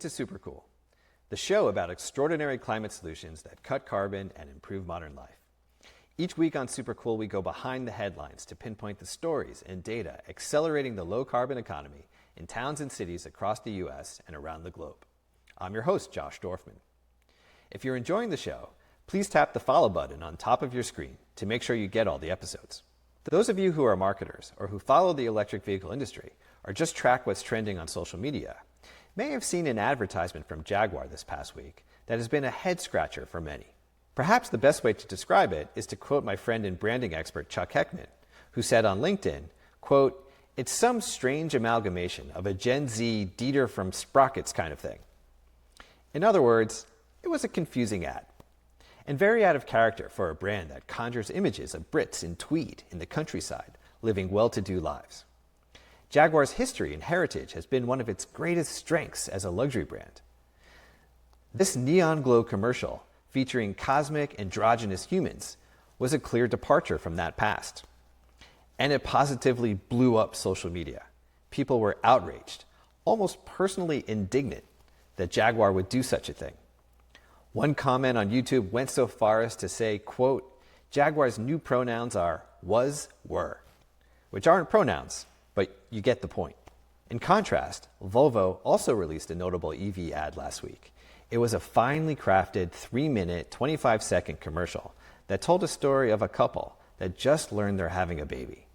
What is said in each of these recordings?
to Supercool, the show about extraordinary climate solutions that cut carbon and improve modern life. Each week on Supercool, we go behind the headlines to pinpoint the stories and data accelerating the low-carbon economy in towns and cities across the U.S. and around the globe. I'm your host, Josh Dorfman. If you're enjoying the show, please tap the follow button on top of your screen to make sure you get all the episodes. Those of you who are marketers or who follow the electric vehicle industry or just track what's trending on social media may have seen an advertisement from Jaguar this past week that has been a head-scratcher for many. Perhaps the best way to describe it is to quote my friend and branding expert Chuck Heckman, who said on LinkedIn, quote, "It's some strange amalgamation of a Gen Z Dieter from Sprockets kind of thing." In other words, it was a confusing ad, and very out of character for a brand that conjures images of Brits in tweed in the countryside living well-to-do lives. Jaguar's history and heritage has been one of its greatest strengths as a luxury brand. This neon glow commercial featuring cosmic androgynous humans was a clear departure from that past. And it positively blew up social media. People were outraged, almost personally indignant that Jaguar would do such a thing. One comment on YouTube went so far as to say, quote, "Jaguar's new pronouns are was, were," which aren't pronouns, but you get the point. In contrast, Volvo also released a notable EV ad last week. It was a finely crafted 3-minute, 25-second commercial that told a story of a couple that just learned they're having a baby.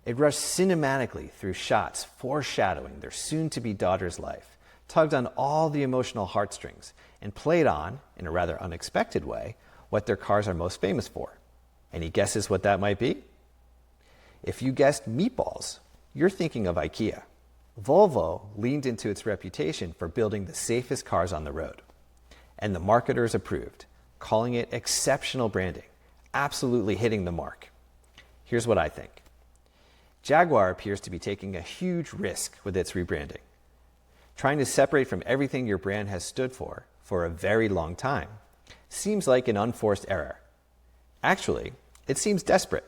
It rushed cinematically through shots foreshadowing their soon-to-be daughter's life, tugged on all the emotional heartstrings, and played on, in a rather unexpected way, what their cars are most famous for. Any guesses what that might be? If you guessed meatballs, you're thinking of IKEA. Volvo leaned into its reputation for building the safest cars on the road. And the marketers approved, calling it exceptional branding, absolutely hitting the mark. Here's what I think. Jaguar appears to be taking a huge risk with its rebranding. Trying to separate from everything your brand has stood for a very long time seems like an unforced error. Actually, it seems desperate.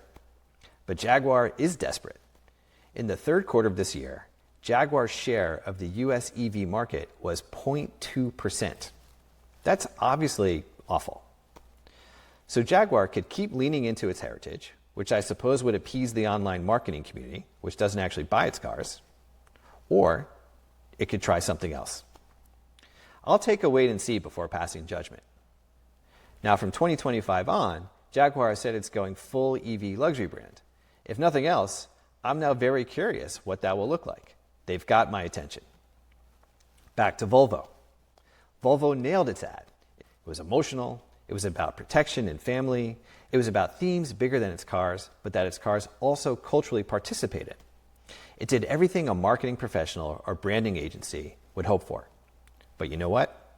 But Jaguar is desperate. In the third quarter of this year, Jaguar's share of the U.S. EV market was 0.2%. That's obviously awful. So Jaguar could keep leaning into its heritage, which I suppose would appease the online marketing community, which doesn't actually buy its cars, or it could try something else. I'll take a wait and see before passing judgment. Now, from 2025 on, Jaguar said it's going full EV luxury brand. If nothing else, I'm now very curious what that will look like. They've got my attention. Back to Volvo. Volvo nailed its ad. It was emotional. It was about protection and family. It was about themes bigger than its cars, but that its cars also culturally participated. It did everything a marketing professional or branding agency would hope for. But you know what?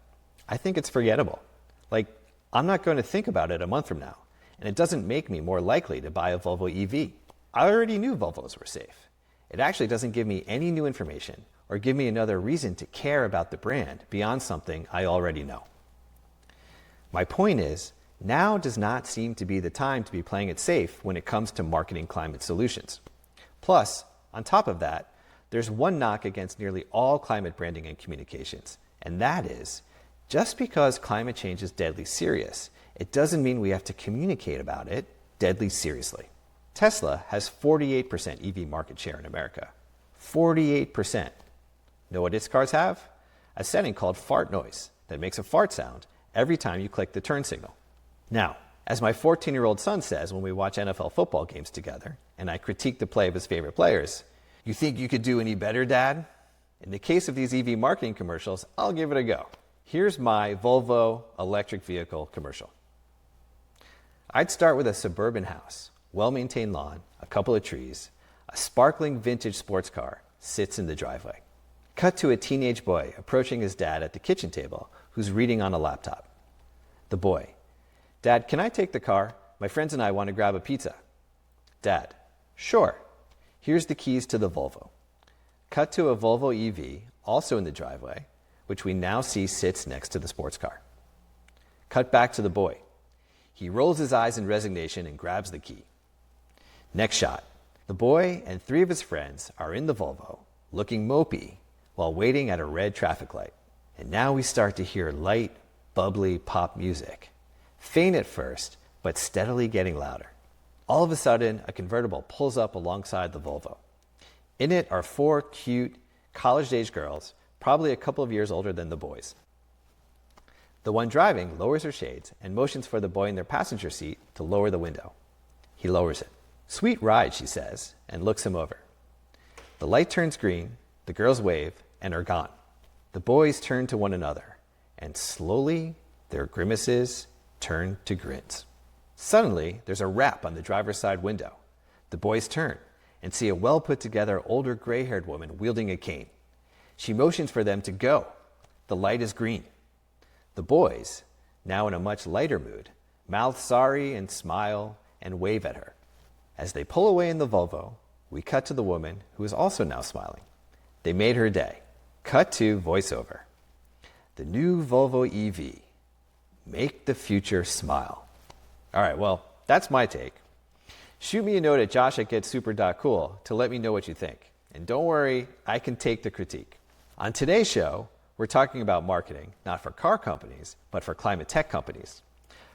I think it's forgettable. Like, I'm not going to think about it a month from now, and it doesn't make me more likely to buy a Volvo EV. I already knew Volvos were safe. It actually doesn't give me any new information or give me another reason to care about the brand beyond something I already know. My point is, now does not seem to be the time to be playing it safe when it comes to marketing climate solutions. Plus, on top of that, there's one knock against nearly all climate branding and communications, and that is, just because climate change is deadly serious, it doesn't mean we have to communicate about it deadly seriously. Tesla has 48% EV market share in America. 48%. Know what its cars have? A setting called fart noise that makes a fart sound every time you click the turn signal. Now, as my 14-year-old son says when we watch NFL football games together, and I critique the play of his favorite players, "You think you could do any better, Dad?" In the case of these EV marketing commercials, I'll give it a go. Here's my Volvo electric vehicle commercial. I'd start with a suburban house, well-maintained lawn, a couple of trees, a sparkling vintage sports car sits in the driveway. Cut to a teenage boy approaching his dad at the kitchen table who's reading on a laptop. The boy, "Dad, can I take the car? My friends and I want to grab a pizza." Dad, "Sure. Here's the keys to the Volvo." Cut to a Volvo EV, also in the driveway, which we now see sits next to the sports car. Cut back to the boy. He rolls his eyes in resignation and grabs the key. Next shot. The boy and 3 of his friends are in the Volvo, looking mopey, while waiting at a red traffic light. And now we start to hear light, bubbly pop music. Faint at first, but steadily getting louder. All of a sudden, a convertible pulls up alongside the Volvo. In it are 4 cute, college-age girls, probably a couple of years older than the boys. The one driving lowers her shades and motions for the boy in their passenger seat to lower the window. He lowers it. "Sweet ride," she says, and looks him over. The light turns green, the girls wave, and are gone. The boys turn to one another, and slowly their grimaces turn to grins. Suddenly, there's a rap on the driver's side window. The boys turn and see a well-put-together, older, gray-haired woman wielding a cane. She motions for them to go. The light is green. The boys, now in a much lighter mood, mouth sorry and smile and wave at her. As they pull away in the Volvo, we cut to the woman, who is also now smiling. They made her day. Cut to voiceover. The new Volvo EV. Make the future smile. All right, well, that's my take. Shoot me a note at josh@getsuper.cool to let me know what you think. And don't worry, I can take the critique. On today's show, we're talking about marketing, not for car companies, but for climate tech companies.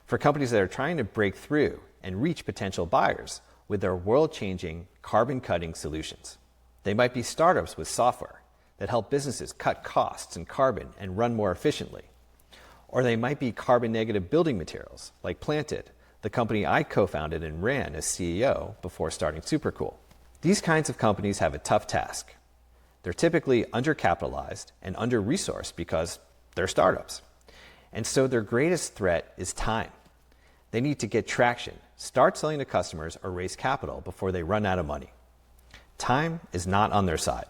For companies that are trying to break through and reach potential buyers with their world-changing, carbon-cutting solutions. They might be startups with software that help businesses cut costs and carbon and run more efficiently. Or they might be carbon-negative building materials, like Planted, the company I co-founded and ran as CEO before starting Supercool. These kinds of companies have a tough task. They're typically undercapitalized and under-resourced because they're startups. And so their greatest threat is time. They need to get traction, start selling to customers, or raise capital before they run out of money. Time is not on their side.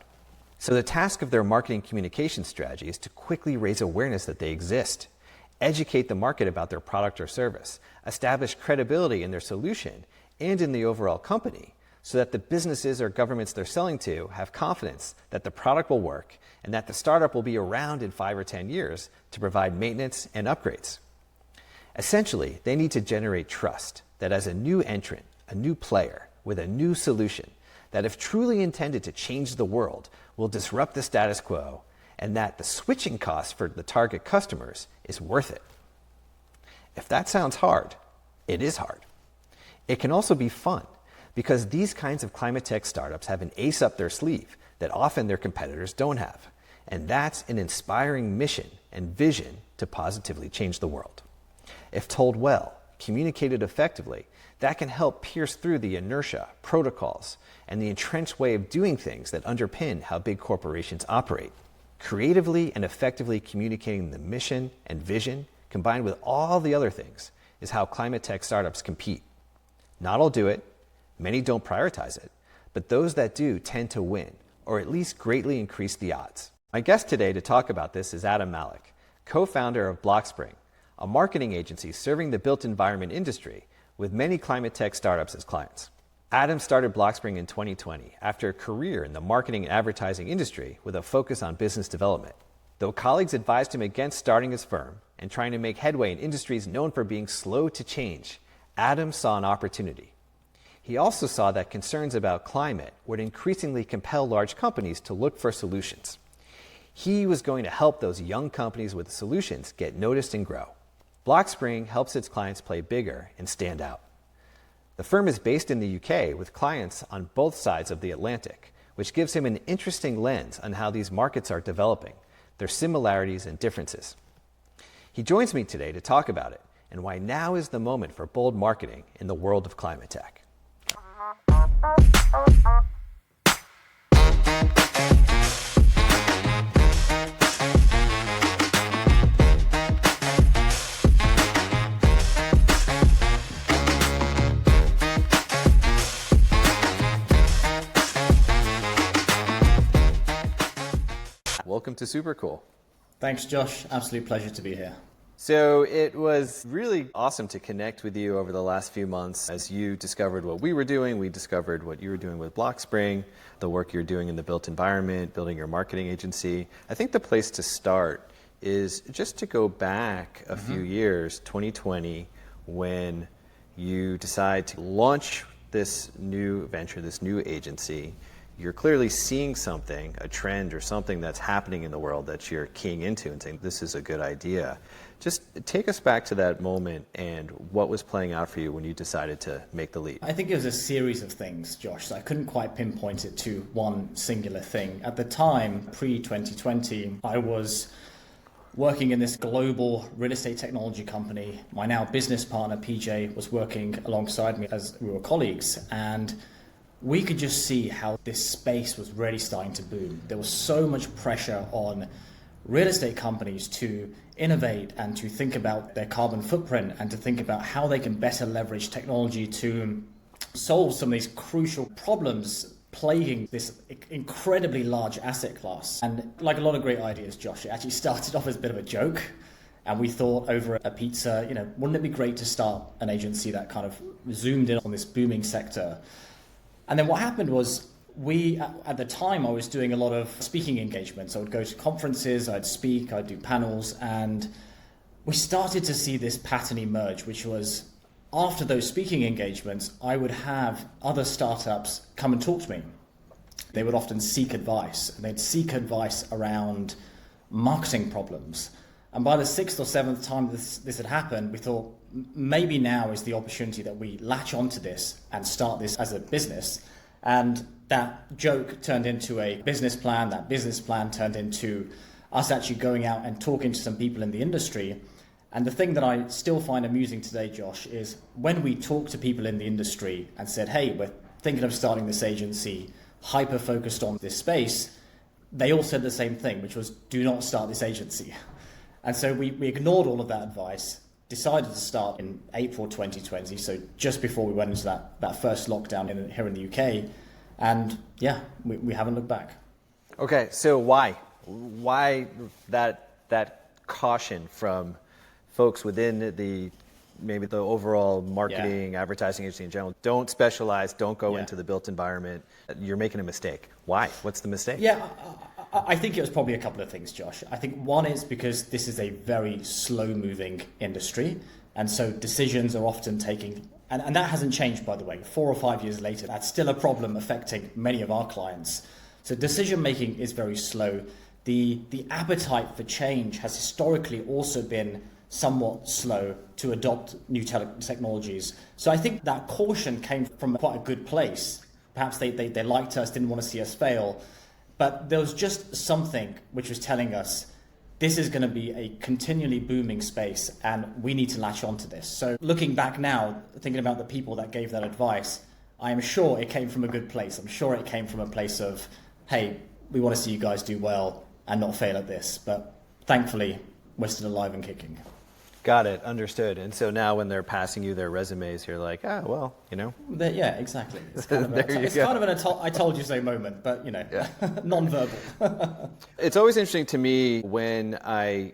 So the task of their marketing communication strategy is to quickly raise awareness that they exist, educate the market about their product or service, establish credibility in their solution and in the overall company, so that the businesses or governments they're selling to have confidence that the product will work and that the startup will be around in 5 or 10 years to provide maintenance and upgrades. Essentially, they need to generate trust that as a new entrant, a new player with a new solution, that if truly intended to change the world, will disrupt the status quo, and that the switching cost for the target customers is worth it. If that sounds hard, it is hard. It can also be fun, because these kinds of climate tech startups have an ace up their sleeve that often their competitors don't have. And that's an inspiring mission and vision to positively change the world. If told well, communicated effectively, that can help pierce through the inertia, protocols, and the entrenched way of doing things that underpin how big corporations operate. Creatively and effectively communicating the mission and vision, combined with all the other things, is how climate tech startups compete. Not all do it. Many don't prioritize it, but those that do tend to win, or at least greatly increase the odds. My guest today to talk about this is Adam Malik, co-founder of Blockspring, a marketing agency serving the built environment industry with many climate tech startups as clients. Adam started Blockspring in 2020 after a career in the marketing and advertising industry with a focus on business development. Though colleagues advised him against starting his firm and trying to make headway in industries known for being slow to change, Adam saw an opportunity. He also saw that concerns about climate would increasingly compel large companies to look for solutions. He was going to help those young companies with solutions get noticed and grow. Blockspring helps its clients play bigger and stand out. The firm is based in the UK with clients on both sides of the Atlantic, which gives him an interesting lens on how these markets are developing, their similarities and differences. He joins me today to talk about it and why now is the moment for bold marketing in the world of climate tech. Welcome to Supercool. Thanks, Josh. Absolute pleasure to be here. So it was really awesome to connect with you over the last few months as you discovered what we were doing. We discovered what you were doing with Blockspring, the work you're doing in the built environment, building your marketing agency. I think the place to start is just to go back a few years, 2020, when you decide to launch this new venture, this new agency. you're clearly seeing something, a trend or something that's happening in the world that you're keying into and saying, this is a good idea. Just take us back to that moment and what was playing out for you when you decided to make the leap. I think it was a series of things, Josh. So I couldn't quite pinpoint it to one singular thing. At the time, pre-2020, I was working in this global real estate technology company. My now business partner, PJ, was working alongside me as we were colleagues. And we could just see how this space was really starting to boom. There was so much pressure on real estate companies to innovate and to think about their carbon footprint and to think about how they can better leverage technology to solve some of these crucial problems plaguing this incredibly large asset class. And like a lot of great ideas, Josh, it actually started off as a bit of a joke. And we thought over a pizza, wouldn't it be great to start an agency that kind of zoomed in on this booming sector? And then what happened was at the time, I was doing a lot of speaking engagements. I would go to conferences, I'd speak, I'd do panels, and we started to see this pattern emerge, which was after those speaking engagements, I would have other startups come and talk to me. They would often seek advice, and they'd seek advice around marketing problems. And by the sixth or seventh time this had happened, we thought maybe now is the opportunity that we latch onto this and start this as a business. And that joke turned into a business plan. That business plan turned into us actually going out and talking to some people in the industry. And the thing that I still find amusing today, Josh, is when we talk to people in the industry and said, hey, we're thinking of starting this agency, hyper-focused on this space, they all said the same thing, which was, do not start this agency. And so we ignored all of that advice, decided to start in April 2020, so just before we went into that first lockdown here in the UK. And yeah, we haven't looked back. Okay, so why? Why that caution from folks within maybe the overall marketing, advertising agency in general? Don't specialize, don't go into the built environment. You're making a mistake. Why? What's the mistake? Yeah, I think it was probably a couple of things, Josh. I think one is because this is a very slow-moving industry, and so decisions are often taking, and that hasn't changed, by the way. 4 or 5 years later, that's still a problem affecting many of our clients. So decision-making is very slow. The appetite for change has historically also been somewhat slow to adopt new technologies. So I think that caution came from quite a good place. Perhaps they liked us, didn't want to see us fail. But there was just something which was telling us this is going to be a continually booming space and we need to latch onto this. So looking back now, thinking about the people that gave that advice, I am sure it came from a good place. I'm sure it came from a place of, hey, we want to see you guys do well and not fail at this. But thankfully, we're still alive and kicking. Got it. Understood. And so now when they're passing you their resumes, you're like, well. Yeah, exactly. It's kind of an I told you so moment, but, non-verbal. It's always interesting to me when I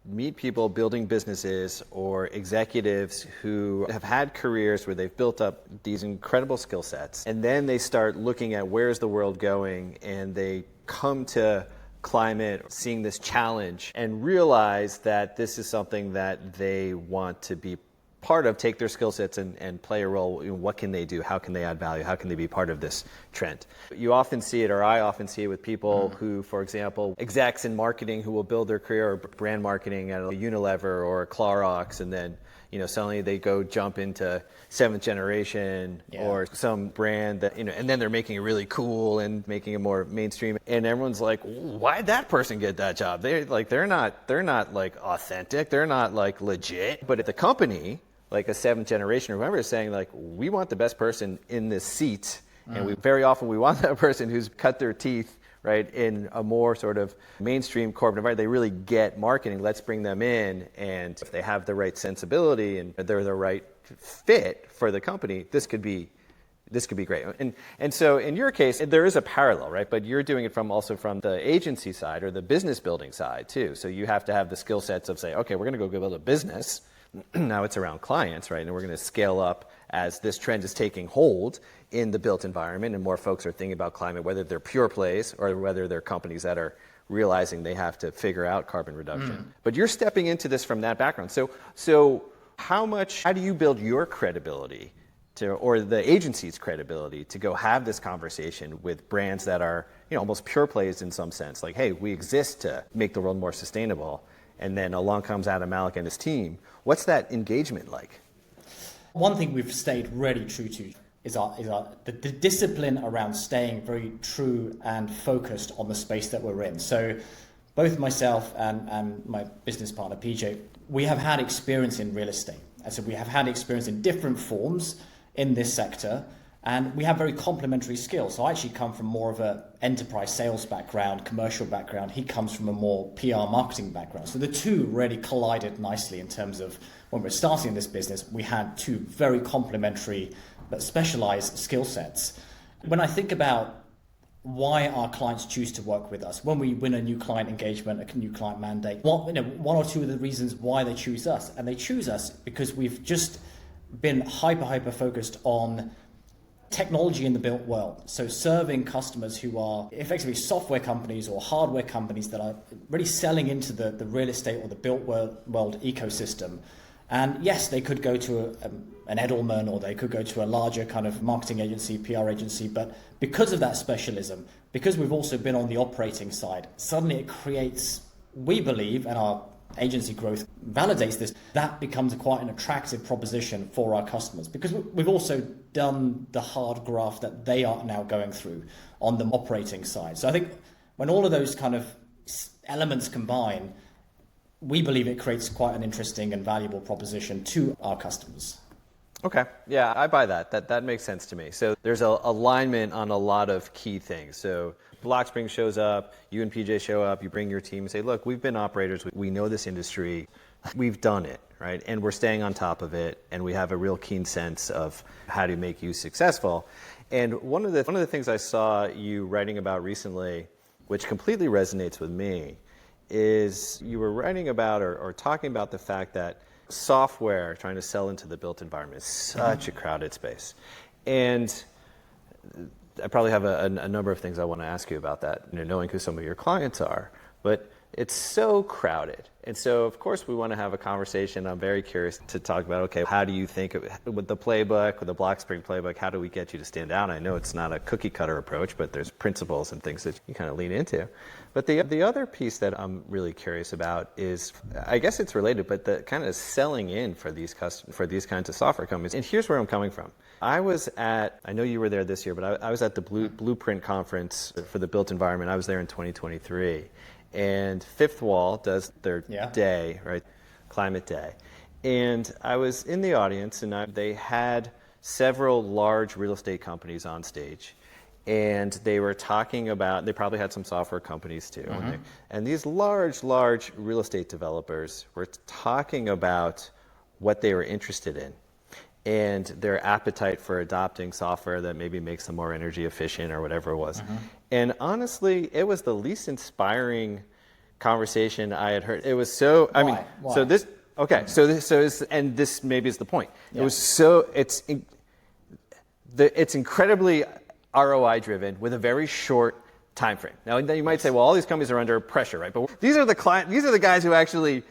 meet people building businesses or executives who have had careers where they've built up these incredible skill sets, and then they start looking at where's the world going, and they come to climate, seeing this challenge, and realize that this is something that they want to be part of, take their skill sets and play a role. What can they do? How can they add value? How can they be part of this trend? You often see it, or I often see it with people who, for example, execs in marketing who will build their career or brand marketing at a Unilever or a Clorox, and then suddenly they go jump into seventh generation or some brand that, and then they're making it really cool and making it more mainstream. And everyone's like, why'd that person get that job? They're not like authentic. They're not like legit. But at the company, like a seventh generation or whoever is saying like, we want the best person in this seat. And very often we want that person who's cut their teeth right, in a more sort of mainstream corporate environment. They really get marketing. Let's bring them in, and if they have the right sensibility and they're the right fit for the company, this could be great. And so in your case, there is a parallel, right? But you're doing it also from the agency side or the business building side too. So you have to have the skill sets of say, okay, we're going to go build a business. Now it's around clients, right? And we're going to scale up as this trend is taking hold in the built environment, and more folks are thinking about climate, whether they're pure plays or whether they're companies that are realizing they have to figure out carbon reduction. But you're stepping into this from that background. So how do you build your credibility or the agency's credibility to go have this conversation with brands that are, almost pure plays in some sense. Like, hey, we exist to make the world more sustainable. And then along comes Adam Malik and his team. What's that engagement like? One thing we've stayed really true to is the discipline around staying very true and focused on the space that we're in. So both myself and my business partner, PJ, we have had experience in real estate. And so we have had experience in different forms in this sector, and we have very complementary skills. So I actually come from more of an enterprise sales background, commercial background. He comes from a more PR marketing background. So the two really collided nicely in terms of when we're starting this business, we had two very complementary but specialized skill sets. When I think about why our clients choose to work with us, when we win a new client engagement, a new client mandate, one or two of the reasons why they choose us. And they choose us because we've just been hyper focused on technology in the built world. So serving customers who are effectively software companies or hardware companies that are really selling into the real estate or the built world ecosystem. And yes, they could go to an Edelman, or they could go to a larger kind of marketing agency, PR agency. But because of that specialism, because we've also been on the operating side, suddenly it creates, we believe, and our agency growth validates this, that becomes quite an attractive proposition for our customers, because we've also done the hard graft that they are now going through on the operating side. So I think when all of those kind of elements combine, we believe it creates quite an interesting and valuable proposition to our customers. Okay. Yeah, I buy that. That makes sense to me. So there's a alignment on a lot of key things. So Blockspring shows up, you and PJ show up, you bring your team and say, look, we've been operators, we know this industry, we've done it, right? And we're staying on top of it, and we have a real keen sense of how to make you successful. And one of the things I saw you writing about recently, which completely resonates with me, is you were writing about or talking about the fact that software trying to sell into the built environment is such a crowded space. And I probably have a number of things I want to ask you about that, knowing who some of your clients are. But it's so crowded. And so, of course, we want to have a conversation. I'm very curious to talk about, okay, how do you think, with the playbook, with the Blockspring playbook, how do we get you to stand out? I know it's not a cookie-cutter approach, but there's principles and things that you kind of lean into. But the other piece that I'm really curious about is, I guess it's related, but the kind of selling in for these kinds of software companies. And here's where I'm coming from. I know you were there this year, but I was at the Blueprint conference for the built environment. I was there in 2023. And Fifth Wall does their day, right? Climate Day. And I was in the audience, and they had several large real estate companies on stage. And they were talking about, they probably had some software companies too. Mm-hmm. And these large real estate developers were talking about what they were interested in and their appetite for adopting software that maybe makes them more energy efficient or whatever it was. Mm-hmm. And honestly, it was the least inspiring conversation I had heard. It was so, Why? So this, okay, and this maybe is the point. Yeah. It was so, it's incredibly ROI driven with a very short time frame. Now you might say, well, all these companies are under pressure, right? But these are the guys who actually,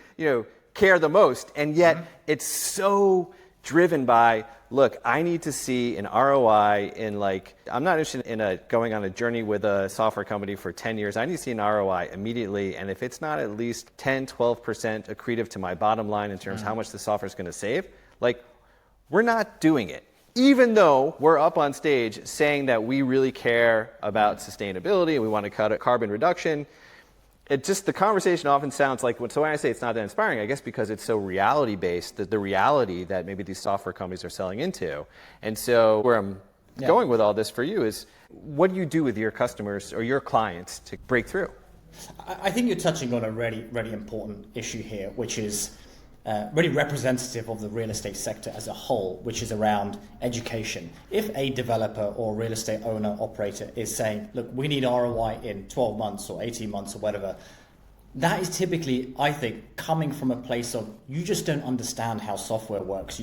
care the most, and yet it's so driven by, look, I need to see an ROI in I'm not interested in going on a journey with a software company for 10 years. I need to see an ROI immediately. And if it's not at least 10, 12% accretive to my bottom line in terms of how much the software is going to save, we're not doing it. Even though we're up on stage saying that we really care about sustainability and we want to cut carbon reduction, the conversation often sounds like, so when I say it's not that inspiring, I guess because it's so reality-based, the reality that maybe these software companies are selling into. And so where I'm going with all this for you is, what do you do with your customers or your clients to break through? I think you're touching on a really, really important issue here, which is really representative of the real estate sector as a whole, which is around education. If a developer or real estate owner operator is saying, look, we need ROI in 12 months or 18 months or whatever, that is typically, I think, coming from a place of, you just don't understand how software works.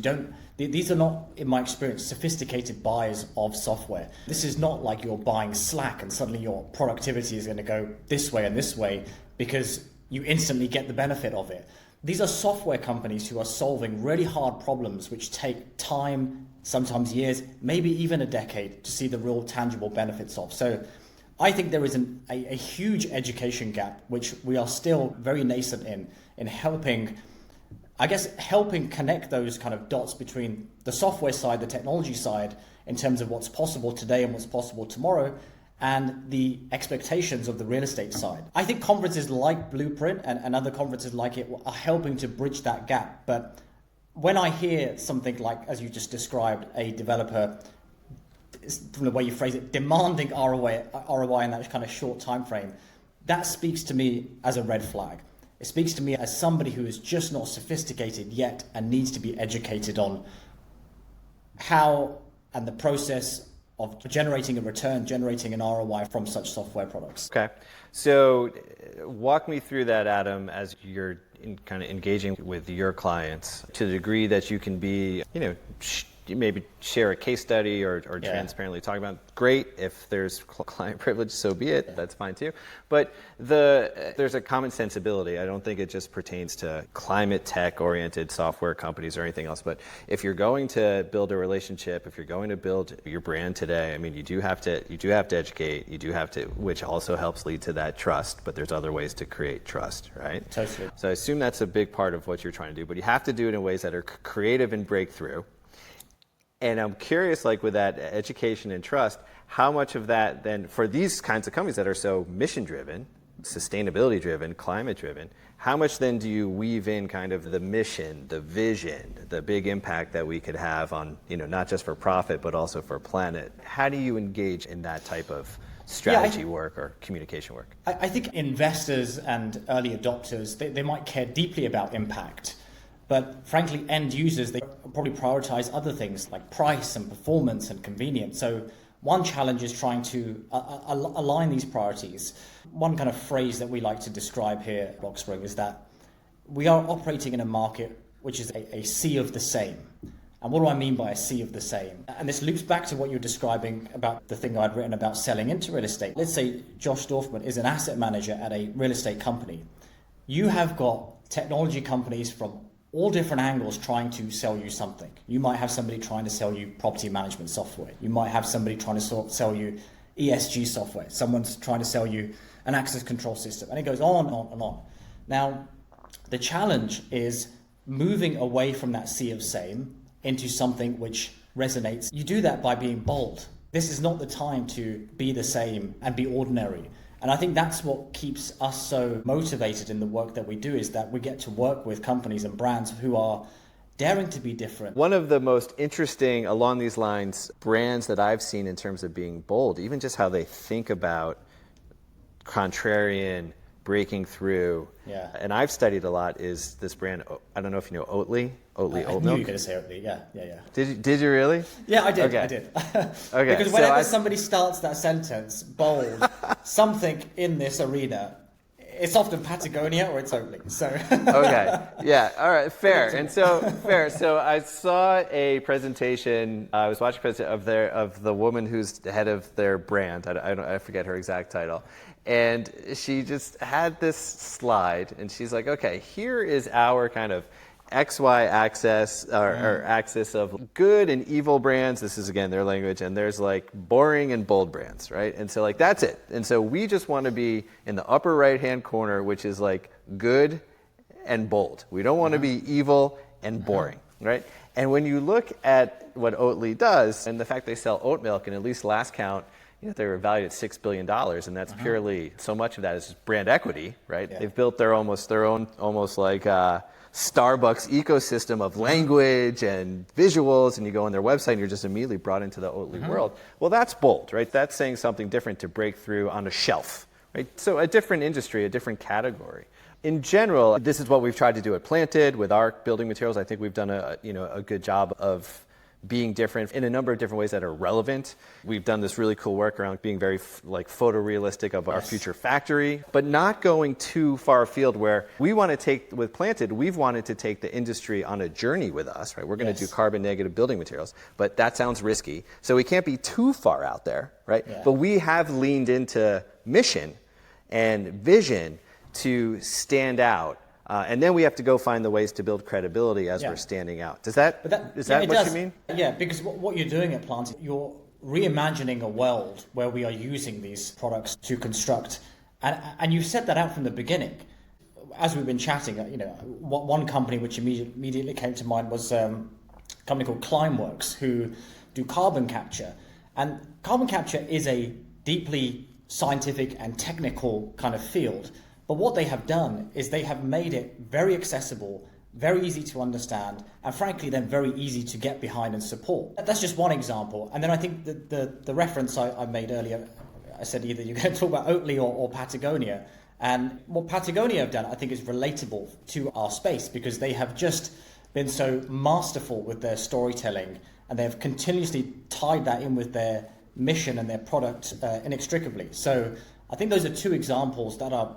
These are not, in my experience, sophisticated buyers of software. This is not like you're buying Slack and suddenly your productivity is going to go this way and this way because you instantly get the benefit of it. These are software companies who are solving really hard problems which take time, sometimes years, maybe even a decade to see the real tangible benefits of. So I think there is a huge education gap, which we are still very nascent in helping connect those kind of dots between the software side, the technology side, in terms of what's possible today and what's possible tomorrow, and the expectations of the real estate side. I think conferences like Blueprint and other conferences like it are helping to bridge that gap. But when I hear something like, as you just described, a developer, from the way you phrase it, demanding ROI in that kind of short time frame, that speaks to me as a red flag. It speaks to me as somebody who is just not sophisticated yet and needs to be educated on how and the process of generating a return, generating an ROI from such software products. Okay. So walk me through that, Adam, as you're kind of engaging with your clients to the degree that you can be, maybe share a case study or transparently talk about. Great. If there's client privilege, so be it. That's fine too. But there's a common sensibility. I don't think it just pertains to climate tech oriented software companies or anything else. But if you're going to build a relationship, if you're going to build your brand today, I mean, you do have to educate. You do have to, which also helps lead to that trust. But there's other ways to create trust, right? Totally. So I assume that's a big part of what you're trying to do. But you have to do it in ways that are creative and breakthrough. And I'm curious, like with that education and trust, how much of that then, for these kinds of companies that are so mission-driven, sustainability-driven, climate-driven, how much then do you weave in kind of the mission, the vision, the big impact that we could have on, not just for profit, but also for planet? How do you engage in that type of strategy work or communication work? I think investors and early adopters, they might care deeply about impact. But frankly, end users, they probably prioritize other things like price and performance and convenience. So one challenge is trying to align these priorities. One kind of phrase that we like to describe here at Blockspring is that we are operating in a market which is a sea of the same. And what do I mean by a sea of the same? And this loops back to what you're describing about the thing I'd written about selling into real estate. Let's say Josh Dorfman is an asset manager at a real estate company. You have got technology companies from all different angles trying to sell you something. You might have somebody trying to sell you property management software. You might have somebody trying to sell you ESG software. Someone's trying to sell you an access control system. And it goes on and on and on. Now, the challenge is moving away from that sea of same into something which resonates. You do that by being bold. This is not the time to be the same and be ordinary. And I think that's what keeps us so motivated in the work that we do, is that we get to work with companies and brands who are daring to be different. One of the most interesting, along these lines, brands that I've seen in terms of being bold, even just how they think about contrarian, breaking through, and I've studied a lot, is this brand, I don't know if you know Oatly oat milk. I knew you were going to say Oatly, yeah. Did you really? Yeah, I did, okay. I did. Okay. Because whenever somebody starts that sentence, bold, something in this arena, it's often Patagonia or it's Oatly. So okay, yeah, all right, fair. And so I saw a presentation. I was watching a presentation of the woman who's the head of their brand. I forget her exact title. And she just had this slide, and she's like, okay, here is our kind of XY axis or axis of good and evil brands. This is, again, their language. And there's like boring and bold brands, right? And so like that's it. And so we just want to be in the upper right-hand corner, which is like good and bold. We don't want to be evil and boring, right? And when you look at what Oatly does and the fact they sell oat milk, and at least last count, they were valued at $6 billion, and that's purely, so much of that is brand equity, right? Yeah. They've built their own almost like Starbucks ecosystem of language and visuals, and you go on their website and you're just immediately brought into the Oatly world. Well, that's bold, right? That's saying something different to break through on a shelf, right? So a different industry, a different category. In general, this is what we've tried to do at Planted with our building materials. I think we've done a good job of being different in a number of different ways that are relevant. We've done this really cool work around being very photorealistic of our future factory, but not going too far afield where we want to take, with Planted, we've wanted to take the industry on a journey with us, right? We're going to do carbon negative building materials, but that sounds risky. So we can't be too far out there, right? Yeah. But we have leaned into mission and vision to stand out And then we have to go find the ways to build credibility as we're standing out. Is that what you mean? Yeah, because what you're doing at Plant, you're reimagining a world where we are using these products to construct. And you set that out from the beginning. As we've been chatting, one company which immediately came to mind was a company called Climeworks, who do carbon capture. And carbon capture is a deeply scientific and technical kind of field. But what they have done is they have made it very accessible, very easy to understand, and frankly then very easy to get behind and support. That's just one example. And then I think the reference I made earlier, I said either you're going to talk about Oatly or Patagonia. And what Patagonia have done, I think, is relatable to our space, because they have just been so masterful with their storytelling, and they have continuously tied that in with their mission and their product inextricably. So I think those are two examples that are,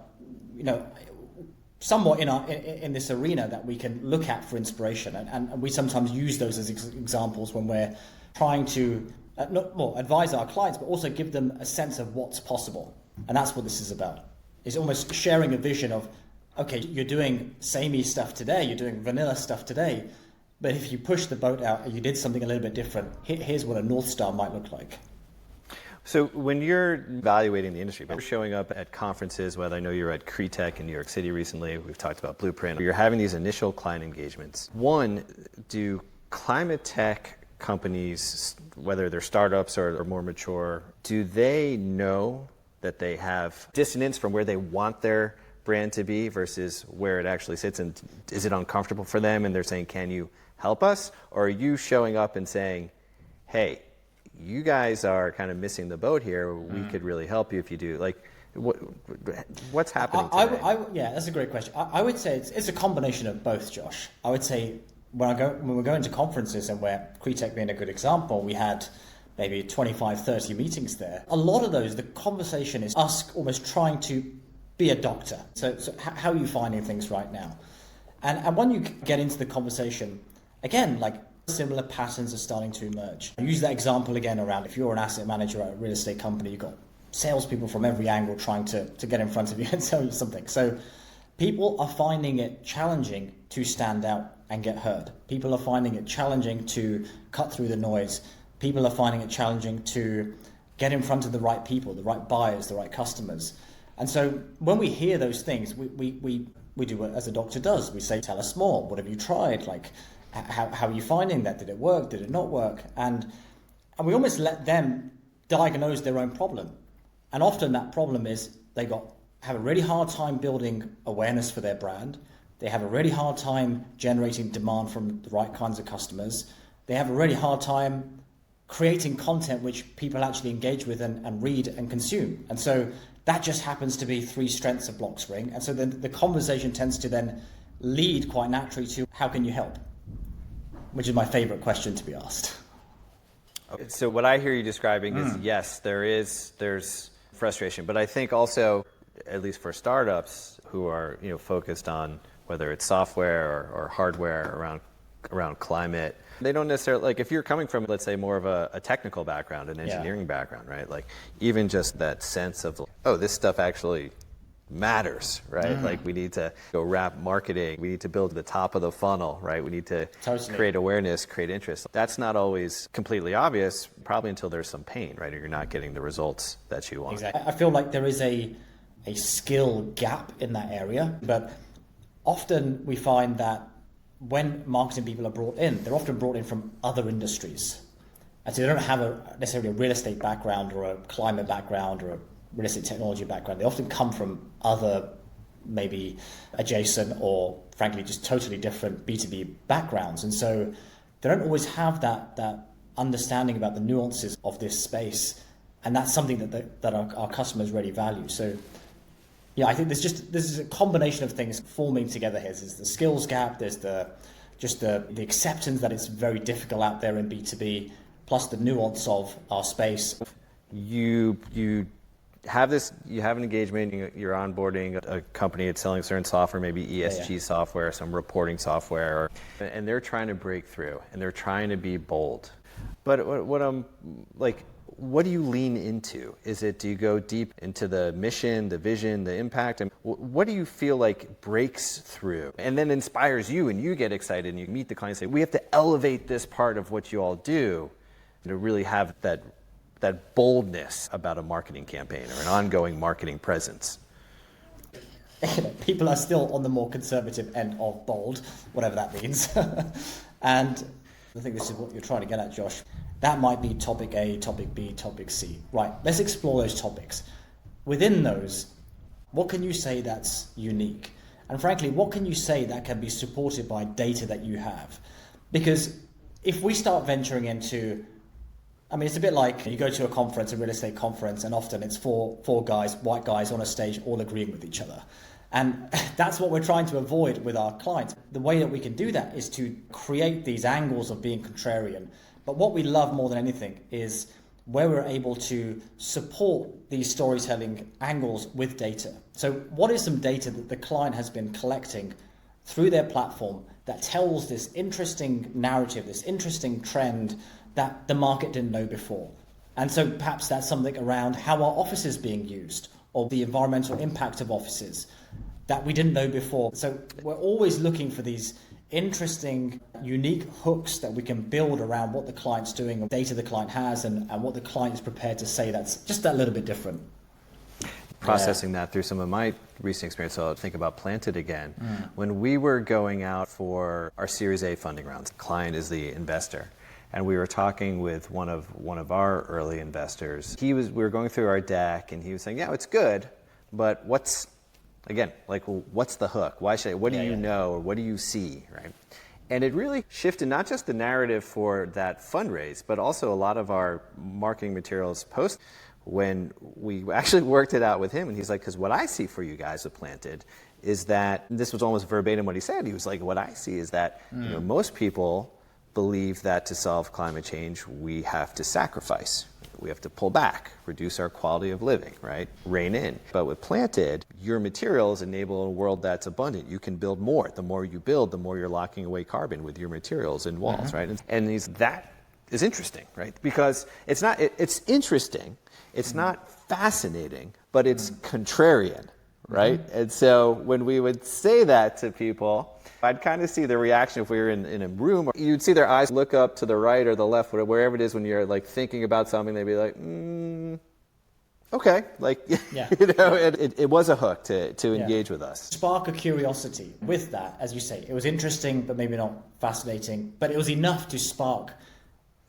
somewhat in this arena that we can look at for inspiration, and we sometimes use those as examples when we're trying to advise our clients, but also give them a sense of what's possible. And that's what this is about. It's almost sharing a vision of, okay, you're doing samey stuff today, you're doing vanilla stuff today, but if you push the boat out and you did something a little bit different, here's what a North Star might look like. So when you're evaluating the industry, you're showing up at conferences, whether I know you're at CRETEC in New York City recently, we've talked about Blueprint, you're having these initial client engagements. One, do climate tech companies, whether they're startups or more mature, do they know that they have dissonance from where they want their brand to be versus where it actually sits? And is it uncomfortable for them and they're saying, can you help us? Or are you showing up and saying, hey, you guys are kind of missing the boat here. We could really help you if you do. Like, what's happening today? Yeah, that's a great question. I would say it's a combination of both, Josh. I would say when we're going to conferences, and where CRETEC being a good example, we had maybe 25, 30 meetings there. A lot of those, the conversation is us almost trying to be a doctor. So how are you finding things right now? And when you get into the conversation, again, like, similar patterns are starting to emerge. I use that example again around, if you're an asset manager at a real estate company, you've got salespeople from every angle trying to get in front of you and tell you something. So people are finding it challenging to stand out and get heard. People are finding it challenging to cut through the noise. People are finding it challenging to get in front of the right people, the right buyers, the right customers. And so when we hear those things, we do what as a doctor does. We say, tell us more. What have you tried? Like, how are you finding that? Did it work? Did it not work? And we almost let them diagnose their own problem. And often that problem is they have a really hard time building awareness for their brand. They have a really hard time generating demand from the right kinds of customers. They have a really hard time creating content which people actually engage with and read and consume. And so that just happens to be three strengths of Blockspring. And so then the conversation tends to then lead quite naturally to, how can you help? Which is my favorite question to be asked. So what I hear you describing is, yes, there's frustration, but I think also, at least for startups who are focused on whether it's software or hardware around climate, they don't necessarily, like, if you're coming from, let's say, more of a technical background, an engineering background, right? Like, even just that sense of, oh, this stuff actually matters, right? Like, we need to go wrap marketing, we need to build the top of the funnel, right? We need to create awareness, create interest. That's not always completely obvious, probably until there's some pain, right? Or you're not getting the results that you want. Exactly. I feel like there is a skill gap in that area, but often we find that when marketing people are brought in, they're often brought in from other industries. And so they don't have necessarily a real estate background or a climate background or a real estate technology background. They often come from other, maybe adjacent or frankly just totally different B2B backgrounds. And so they don't always have that understanding about the nuances of this space. And that's something that our customers really value. So yeah, I think this is a combination of things forming together here. There's the skills gap, there's the acceptance that it's very difficult out there in B2B, plus the nuance of our space. You have an engagement, you're onboarding a company that's selling certain software, maybe ESG software, some reporting software, and they're trying to break through and they're trying to be bold. But what I'm like, what do you lean into? Do you go deep into the mission, the vision, the impact? And what do you feel like breaks through and then inspires you and you get excited and you meet the client and say, we have to elevate this part of what you all do to really have that boldness about a marketing campaign or an ongoing marketing presence? People are still on the more conservative end of bold, whatever that means. And I think this is what you're trying to get at, Josh. That might be topic A, topic B, topic C. Right, let's explore those topics. Within those, what can you say that's unique? And frankly, what can you say that can be supported by data that you have? Because if we start venturing into, I mean, it's a bit like you go to a conference, a real estate conference, and often it's four guys, white guys on a stage, all agreeing with each other. And that's what we're trying to avoid with our clients. The way that we can do that is to create these angles of being contrarian. But what we love more than anything is where we're able to support these storytelling angles with data. So what is some data that the client has been collecting through their platform that tells this interesting narrative, this interesting trend that the market didn't know before? And so perhaps that's something around how our office is being used or the environmental impact of offices that we didn't know before. So we're always looking for these interesting, unique hooks that we can build around what the client's doing, or data the client has, and what the client is prepared to say that's just that little bit different. Processing that through some of my recent experience, so I'll think about Planted again. When we were going out for our Series A funding rounds, the client is the investor. And we were talking with one of our early investors. We were going through our deck, and he was saying, "Yeah, it's good, but what's the hook? Why should what do you know, or what do you see?" Right? And it really shifted not just the narrative for that fundraise, but also a lot of our marketing materials post when we actually worked it out with him. And he's like, "Because what I see for you guys with Planted is that," this was almost verbatim what he said. He was like, "What I see is that most people believe that to solve climate change, we have to sacrifice. We have to pull back, reduce our quality of living, right? Rein in. But with Planted, your materials enable a world that's abundant. You can build more. The more you build, the more you're locking away carbon with your materials and walls, right?" And that is interesting, right? Because it's interesting. It's not fascinating, but it's contrarian, right? And so when we would say that to people, I'd kind of see the reaction if we were in a room. You'd see their eyes look up to the right or the left, wherever it is when you're like thinking about something. They'd be like, okay. Like, it was a hook to engage with us. Spark a curiosity with that, as you say. It was interesting, but maybe not fascinating. But it was enough to spark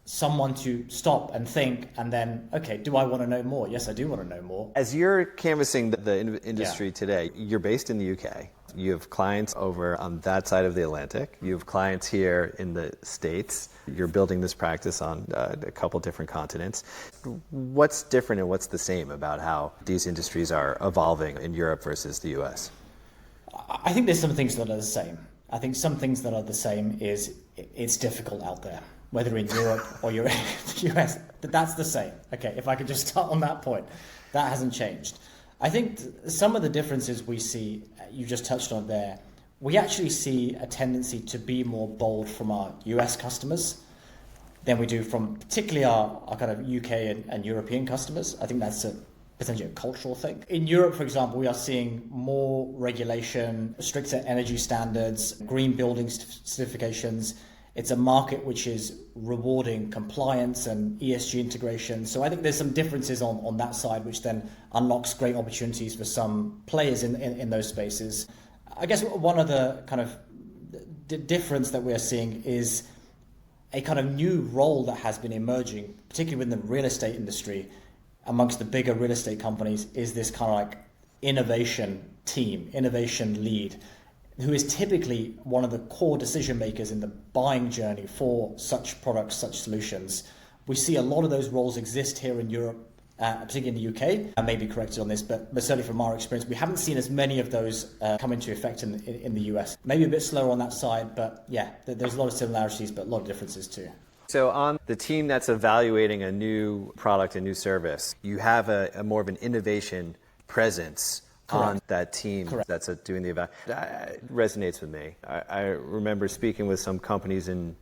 someone to stop and think, and then, okay, do I want to know more? Yes, I do want to know more. As you're canvassing the industry today, you're based in the UK. You have clients over on that side of the Atlantic. You have clients here in the States. You're building this practice on a couple different continents. What's different and what's the same about how these industries are evolving in Europe versus the US? I think there's some things that are the same. I think some things that are the same is it's difficult out there, whether in Europe or you're in the US. That's the same. Okay, if I could just start on that point. That hasn't changed. I think some of the differences we see, you just touched on there, we actually see a tendency to be more bold from our US customers than we do from particularly our kind of UK and European customers. I think that's potentially a cultural thing. In Europe, for example, we are seeing more regulation, stricter energy standards, green building certifications. It's a market which is rewarding compliance and ESG integration. So I think there's some differences on that side, which then unlocks great opportunities for some players in those spaces. I guess one of the kind of difference that we're seeing is a kind of new role that has been emerging, particularly within the real estate industry, amongst the bigger real estate companies, is this kind of like innovation team, innovation lead, who is typically one of the core decision makers in the buying journey for such products, such solutions. We see a lot of those roles exist here in Europe, particularly in the UK. I may be corrected on this, but certainly from our experience, we haven't seen as many of those come into effect in the US. Maybe a bit slower on that side, but yeah, there's a lot of similarities, but a lot of differences too. So on the team that's evaluating a new product, a new service, you have a more of an innovation presence. Correct. On that team. Correct. That's doing the event. That resonates with me. I remember speaking with some companies in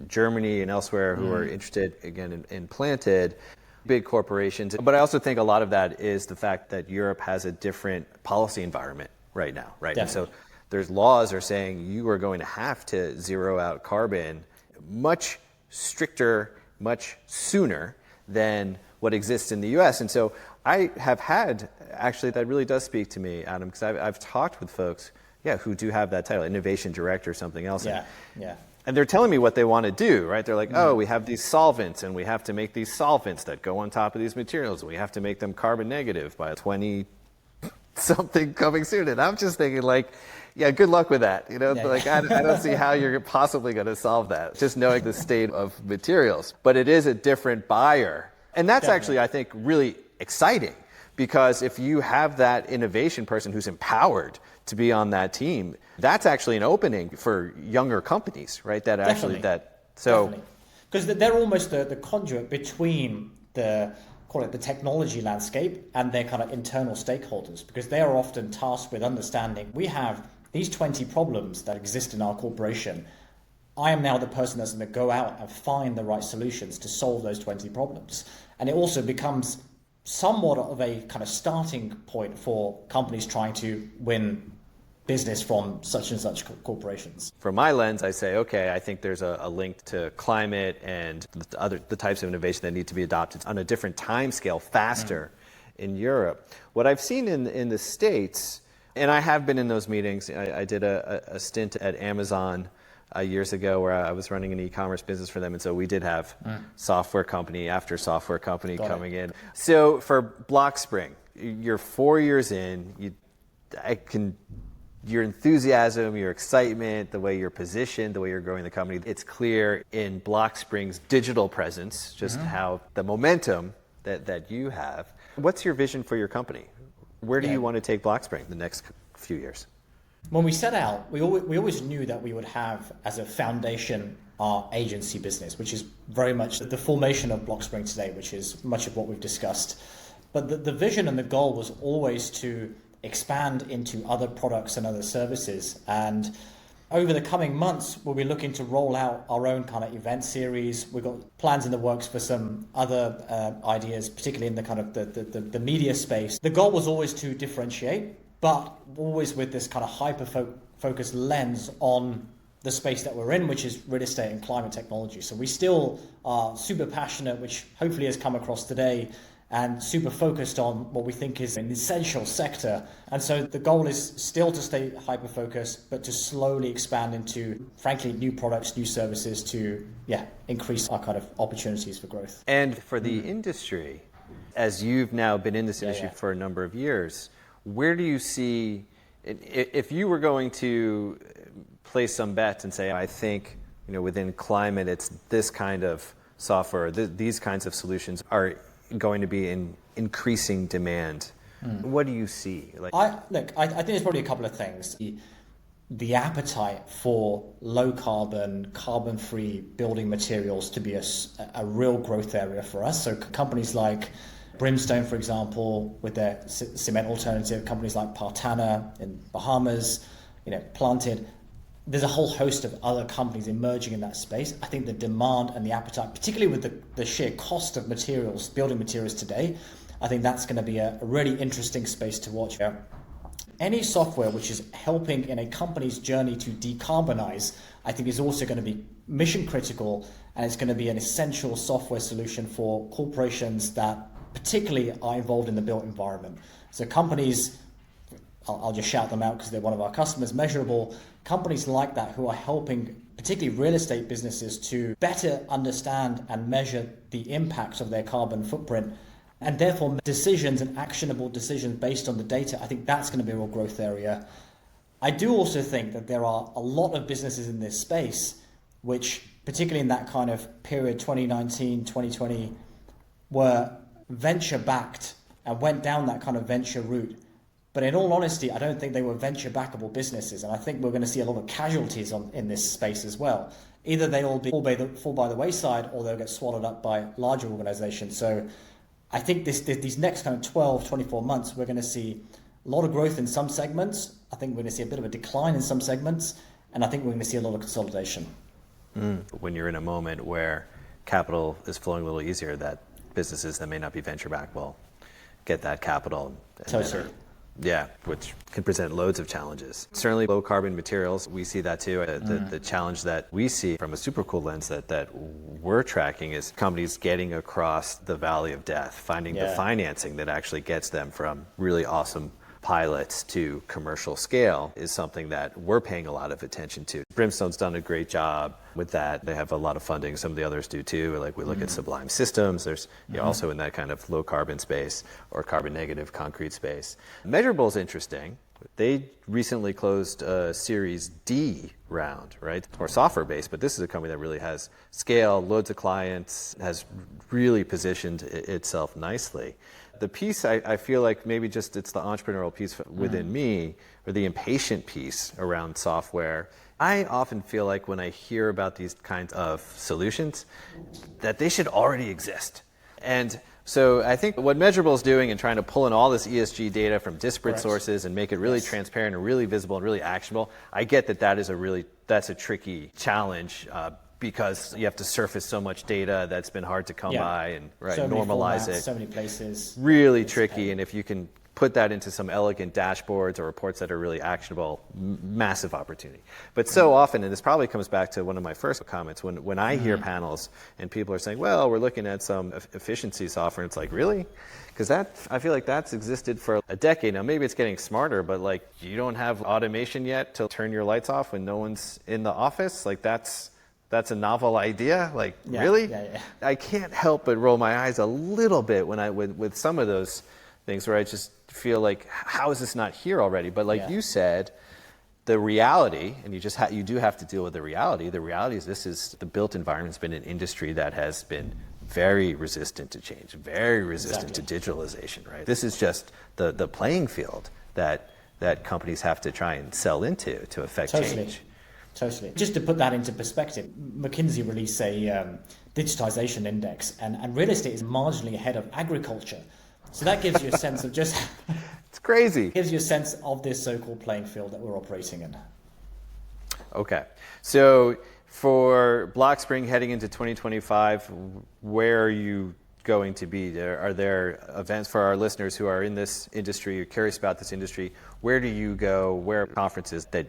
Germany and elsewhere who are interested, again, in Planted. big corporations. But I also think a lot of that is the fact that Europe has a different policy environment right now, right? And so there's laws are saying you are going to have to zero out carbon much stricter, much sooner than what exists in the US. And so I have had, actually, that really does speak to me, Adam, because I've talked with folks, who do have that title, innovation director or something else. And they're telling me what they want to do, right? They're like, we have these solvents, and we have to make these solvents that go on top of these materials. We have to make them carbon negative by 20 something coming soon. And I'm just thinking like, good luck with that. I don't see how you're possibly going to solve that, just knowing the state of materials. But it is a different buyer. And that's actually, I think, really exciting, because if you have that innovation person who's empowered to be on that team, that's actually an opening for younger companies, right? Because they're almost the conduit between the technology landscape and their kind of internal stakeholders, because they are often tasked with understanding we have these 20 problems that exist in our corporation. I am now the person that's going to go out and find the right solutions to solve those 20 problems. And it also becomes somewhat of a kind of starting point for companies trying to win business from such and such corporations. From my lens, I say, okay, I think there's a link to climate and the types of innovation that need to be adopted on a different time scale, faster in Europe. What I've seen in the States, and I have been in those meetings, I did a stint at Amazon years ago where I was running an e-commerce business for them, and so we did have software company after software company coming in. So for Blockspring, you're 4 years in, your enthusiasm, your excitement, the way you're positioned, the way you're growing the company, it's clear in Blockspring's digital presence, just how the momentum that you have. What's your vision for your company? Where do you want to take Blockspring the next few years? When we set out, we always knew that we would have as a foundation our agency business, which is very much the formation of Blockspring today, which is much of what we've discussed. But the vision and the goal was always to expand into other products and other services. And over the coming months, we'll be looking to roll out our own kind of event series. We've got plans in the works for some other ideas, particularly in the kind of the media space. The goal was always to differentiate, but always with this kind of hyper-focused lens on the space that we're in, which is real estate and climate technology. So we still are super passionate, which hopefully has come across today, and super focused on what we think is an essential sector. And so the goal is still to stay hyper-focused, but to slowly expand into, frankly, new products, new services to, increase our kind of opportunities for growth. And for the industry, as you've now been in this industry for a number of years, where do you see, if you were going to place some bets and say, I think, within climate, it's this kind of software, these kinds of solutions are going to be in increasing demand. What do you see? I think there's probably a couple of things. The appetite for low carbon, carbon-free building materials to be a real growth area for us. So companies like Brimstone, for example, with their cement alternative, companies like Partana in Bahamas, Planted. There's a whole host of other companies emerging in that space. I think the demand and the appetite, particularly with the sheer cost of materials, building materials today, I think that's going to be a really interesting space to watch. Any software which is helping in a company's journey to decarbonize, I think is also going to be mission critical, and it's going to be an essential software solution for corporations that particularly are involved in the built environment. So companies, I'll just shout them out because they're one of our customers, Measurable, companies like that who are helping particularly real estate businesses to better understand and measure the impact of their carbon footprint, and therefore decisions and actionable decisions based on the data. I think that's going to be a real growth area. I do also think that there are a lot of businesses in this space which, particularly in that kind of period 2019, 2020, were venture-backed and went down that kind of venture route. But in all honesty, I don't think they were venture-backable businesses, and I think we're going to see a lot of casualties in this space as well. Either they'll fall by the wayside, or they'll get swallowed up by larger organizations. So I think these next kind of 12, 24 months, we're going to see a lot of growth in some segments. I think we're going to see a bit of a decline in some segments, and I think we're going to see a lot of consolidation. When you're in a moment where capital is flowing a little easier, that businesses that may not be venture backed will get that capital. Totally. Yeah, which can present loads of challenges. Certainly low carbon materials, we see that too. The challenge that we see from a Supercool lens that we're tracking is companies getting across the valley of death, finding the financing that actually gets them from really awesome pilots to commercial scale is something that we're paying a lot of attention to. Brimstone's done a great job with that. They have a lot of funding. Some of the others do too. Like we look at Sublime Systems. There's also in that kind of low carbon space or carbon negative concrete space. Measurable's interesting. They recently closed a Series D round, right? It's more software based, but this is a company that really has scale, loads of clients, has really positioned itself nicely. The piece I feel like maybe just it's the entrepreneurial piece within me, or the impatient piece around software. I often feel like when I hear about these kinds of solutions, that they should already exist. And so I think what Measurable is doing and trying to pull in all this ESG data from disparate sources and make it really transparent and really visible and really actionable, I get that that's a tricky challenge because you have to surface so much data that's been hard to come by and so normalize formats, it. So many places. Really tricky, and if you can put that into some elegant dashboards or reports that are really actionable, massive opportunity. But so often, and this probably comes back to one of my first comments, when I hear panels and people are saying, well, we're looking at some efficiency software, and it's like, really? Because I feel like that's existed for a decade now. Maybe it's getting smarter, but like you don't have automation yet to turn your lights off when no one's in the office. Like that's a novel idea. Like really? Yeah. I can't help but roll my eyes a little bit when with some of those things where I just feel like, how is this not here already? But like you said, the reality, and you do have to deal with the reality. The reality is the built environment's been an industry that has been very resistant to change, very resistant to digitalization, right? This is just the playing field that companies have to try and sell into to affect change. Totally. Just to put that into perspective, McKinsey released a digitization index, and real estate is marginally ahead of agriculture. So that gives you a sense of just... It's crazy. Gives you a sense of this so-called playing field that we're operating in. Okay. So for Blockspring heading into 2025, where are you going to be? Are there events for our listeners who are in this industry, or curious about this industry? Where do you go? Where are conferences that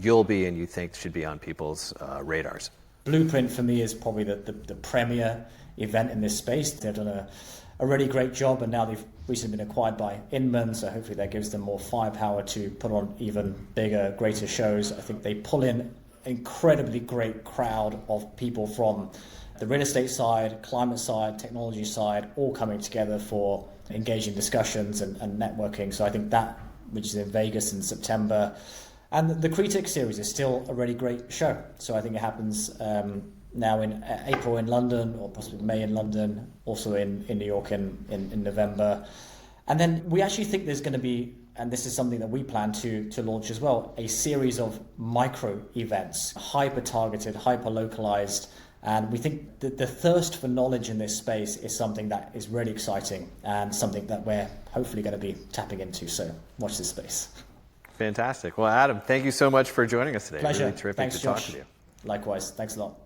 you'll be and you think should be on people's radars? Blueprint for me is probably the premier event in this space. They've done a really great job, and now they've recently been acquired by Inman, so hopefully that gives them more firepower to put on even bigger, greater shows. I think they pull in incredibly great crowd of people from the real estate side, climate side, technology side, all coming together for engaging discussions and networking. So I think that, which is in Vegas in September, and the Critic series is still a really great show. So I think it happens now in April in London, or possibly May in London, also in New York in November. And then we actually think there's going to be, and this is something that we plan to launch as well, a series of micro events, hyper-targeted, hyper-localized. And we think that the thirst for knowledge in this space is something that is really exciting and something that we're hopefully going to be tapping into. So watch this space. Fantastic. Well, Adam, thank you so much for joining us today. Pleasure. Really terrific Thanks, to talk Josh. to you. Likewise. Thanks a lot.